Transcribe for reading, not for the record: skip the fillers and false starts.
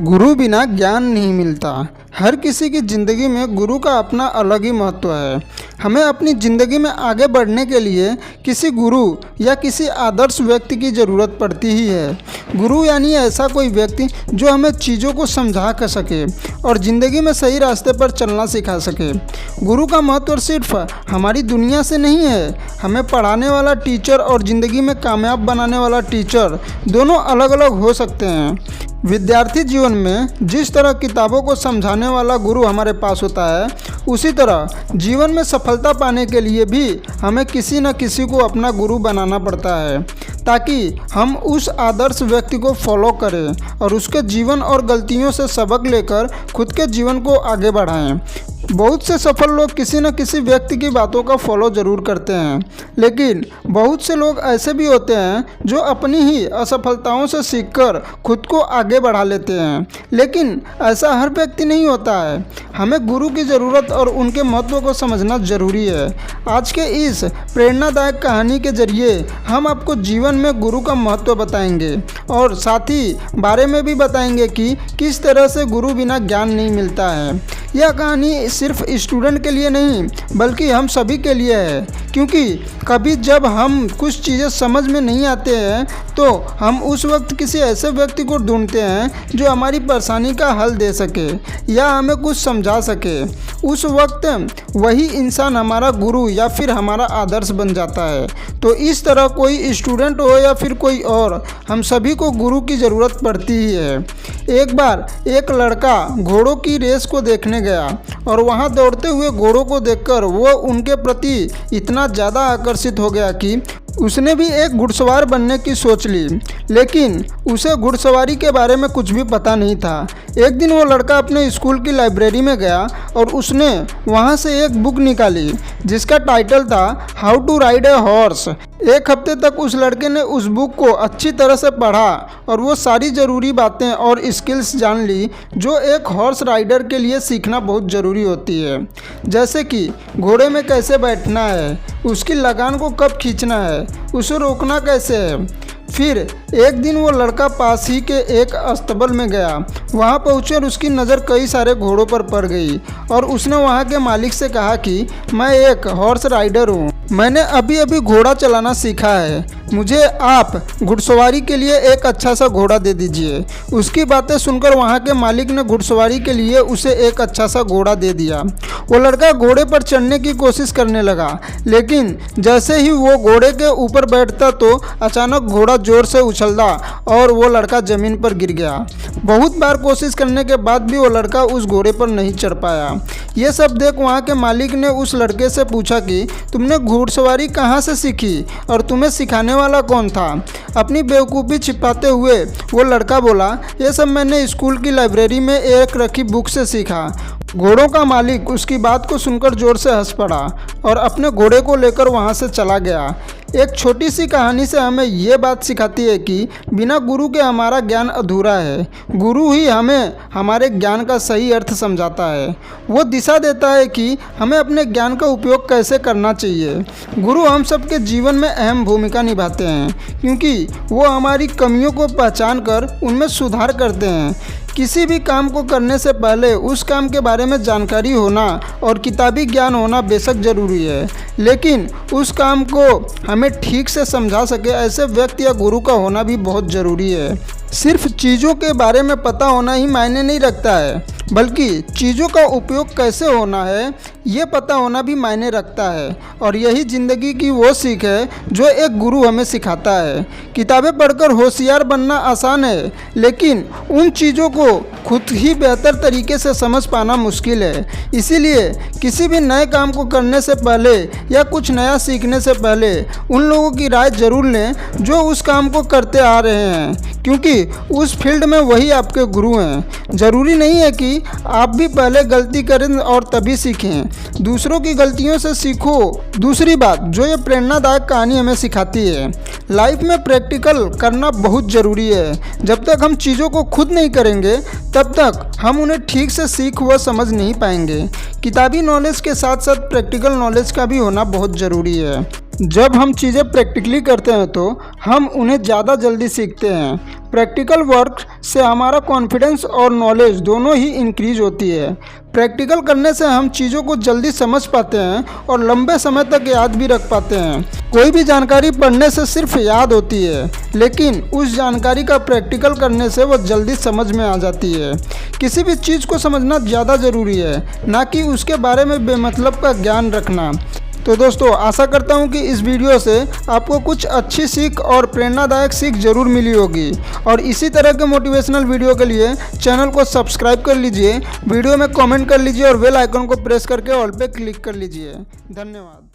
गुरु बिना ज्ञान नहीं मिलता। हर किसी की ज़िंदगी में गुरु का अपना अलग ही महत्व है। हमें अपनी ज़िंदगी में आगे बढ़ने के लिए किसी गुरु या किसी आदर्श व्यक्ति की ज़रूरत पड़ती ही है। गुरु यानी ऐसा कोई व्यक्ति जो हमें चीज़ों को समझा कर सके और ज़िंदगी में सही रास्ते पर चलना सिखा सके। गुरु का महत्व सिर्फ हमारी दुनिया से नहीं है। हमें पढ़ाने वाला टीचर और ज़िंदगी में कामयाब बनाने वाला टीचर दोनों अलग अलग हो सकते हैं। विद्यार्थी जीवन में जिस तरह किताबों को समझाने वाला गुरु हमारे पास होता है, उसी तरह जीवन में सफलता पाने के लिए भी हमें किसी न किसी को अपना गुरु बनाना पड़ता है, ताकि हम उस आदर्श व्यक्ति को फॉलो करें और उसके जीवन और गलतियों से सबक लेकर खुद के जीवन को आगे बढ़ाएं। बहुत से सफल लोग किसी न किसी व्यक्ति की बातों का फॉलो ज़रूर करते हैं, लेकिन बहुत से लोग ऐसे भी होते हैं जो अपनी ही असफलताओं से सीखकर खुद को आगे बढ़ा लेते हैं। लेकिन ऐसा हर व्यक्ति नहीं होता है। हमें गुरु की ज़रूरत और उनके महत्व को समझना ज़रूरी है। आज के इस प्रेरणादायक कहानी के जरिए हम आपको जीवन में गुरु का महत्व बताएंगे और साथ ही बारे में भी बताएंगे कि किस तरह से गुरु बिना ज्ञान नहीं मिलता है। यह कहानी सिर्फ स्टूडेंट के लिए नहीं बल्कि हम सभी के लिए है, क्योंकि कभी जब हम कुछ चीज़ें समझ में नहीं आते हैं तो हम उस वक्त किसी ऐसे व्यक्ति को ढूंढते हैं जो हमारी परेशानी का हल दे सके या हमें कुछ समझा सके। उस वक्त वही इंसान हमारा गुरु या फिर हमारा आदर्श बन जाता है। तो इस तरह कोई स्टूडेंट हो या फिर कोई और, हम सभी को गुरु की ज़रूरत पड़ती ही है। एक बार एक लड़का घोड़ों की रेस को देखने गया और वहां दौड़ते हुए घोड़ों को देखकर वो उनके प्रति इतना ज़्यादा आकर्षित हो गया कि उसने भी एक घुड़सवार बनने की सोच ली, लेकिन उसे घुड़सवारी के बारे में कुछ भी पता नहीं था। एक दिन वो लड़का अपने स्कूल की लाइब्रेरी में गया और उसने वहाँ से एक बुक निकाली जिसका टाइटल था how to ride a horse. एक हफ्ते तक उस लड़के ने उस बुक को अच्छी तरह से पढ़ा और वो सारी ज़रूरी बातें और स्किल्स जान ली जो एक हॉर्स राइडर के लिए सीखना बहुत ज़रूरी होती है, जैसे कि घोड़े में कैसे बैठना है, उसकी लगान को कब खींचना है, उसे रोकना कैसे है। फिर एक दिन वो लड़का पास ही के एक अस्तबल में गया। वहाँ पहुँचकर उसकी नज़र कई सारे घोड़ों पर पड़ गई और उसने वहाँ के मालिक से कहा कि मैं एक हॉर्स राइडर हूँ, मैंने अभी अभी घोड़ा चलाना सीखा है, मुझे आप घुड़सवारी के लिए एक अच्छा सा घोड़ा दे दीजिए। उसकी बातें सुनकर वहाँ के मालिक ने घुड़सवारी के लिए उसे एक अच्छा सा घोड़ा दे दिया। वो लड़का घोड़े पर चढ़ने की कोशिश करने लगा, लेकिन जैसे ही वो घोड़े के ऊपर बैठता तो अचानक घोड़ा जोर से उछलता और वो लड़का ज़मीन पर गिर गया। बहुत बार कोशिश करने के बाद भी वो लड़का उस घोड़े पर नहीं चढ़ पाया। ये सब देख वहाँ के मालिक ने उस लड़के से पूछा कि तुमने घुड़सवारी कहाँ से सीखी और तुम्हें सिखाने वाला कौन था। अपनी बेवकूफ़ी छिपाते हुए वो लड़का बोला, ये सब मैंने स्कूल की लाइब्रेरी में एक रखी बुक से सीखा। घोड़ों का मालिक उसकी बात को सुनकर जोर से हंस पड़ा और अपने घोड़े को लेकर वहाँ से चला गया। एक छोटी सी कहानी से हमें ये बात सिखाती है कि बिना गुरु के हमारा ज्ञान अधूरा है। गुरु ही हमें हमारे ज्ञान का सही अर्थ समझाता है। वो दिशा देता है कि हमें अपने ज्ञान का उपयोग कैसे करना चाहिए। गुरु हम सबके जीवन में अहम भूमिका निभाते हैं, क्योंकि वो हमारी कमियों को पहचान कर उनमें सुधार करते हैं। किसी भी काम को करने से पहले उस काम के बारे में जानकारी होना और किताबी ज्ञान होना बेशक ज़रूरी है, लेकिन उस काम को हमें ठीक से समझा सके ऐसे व्यक्ति या गुरु का होना भी बहुत ज़रूरी है। सिर्फ चीज़ों के बारे में पता होना ही मायने नहीं रखता है, बल्कि चीज़ों का उपयोग कैसे होना है ये पता होना भी मायने रखता है। और यही ज़िंदगी की वो सीख है जो एक गुरु हमें सिखाता है। किताबें पढ़कर होशियार बनना आसान है, लेकिन उन चीज़ों को खुद ही बेहतर तरीके से समझ पाना मुश्किल है। इसीलिए किसी भी नए काम को करने से पहले या कुछ नया सीखने से पहले उन लोगों की राय ज़रूर लें जो उस काम को करते आ रहे हैं, क्योंकि उस फील्ड में वही आपके गुरु हैं। ज़रूरी नहीं है कि आप भी पहले गलती करें और तभी सीखें, दूसरों की गलतियों से सीखो। दूसरी बात जो ये प्रेरणादायक कहानी हमें सिखाती है, लाइफ में प्रैक्टिकल करना बहुत ज़रूरी है। जब तक हम चीज़ों को खुद नहीं करेंगे तब तक हम उन्हें ठीक से सीख व समझ नहीं पाएंगे। किताबी नॉलेज के साथ साथ प्रैक्टिकल नॉलेज का भी होना बहुत ज़रूरी है। जब हम चीज़ें प्रैक्टिकली करते हैं तो हम उन्हें ज़्यादा जल्दी सीखते हैं। प्रैक्टिकल वर्क से हमारा कॉन्फिडेंस और नॉलेज दोनों ही इंक्रीज होती है। प्रैक्टिकल करने से हम चीज़ों को जल्दी समझ पाते हैं और लंबे समय तक याद भी रख पाते हैं। कोई भी जानकारी पढ़ने से सिर्फ याद होती है, लेकिन उस जानकारी का प्रैक्टिकल करने से वो जल्दी समझ में आ जाती है। किसी भी चीज़ को समझना ज़्यादा ज़रूरी है, ना कि उसके बारे में बेमतलब का ज्ञान रखना। तो दोस्तों, आशा करता हूँ कि इस वीडियो से आपको कुछ अच्छी सीख और प्रेरणादायक सीख ज़रूर मिली होगी। और इसी तरह के मोटिवेशनल वीडियो के लिए चैनल को सब्सक्राइब कर लीजिए, वीडियो में कमेंट कर लीजिए और बेल आइकन को प्रेस करके ऑल पे क्लिक कर लीजिए। धन्यवाद।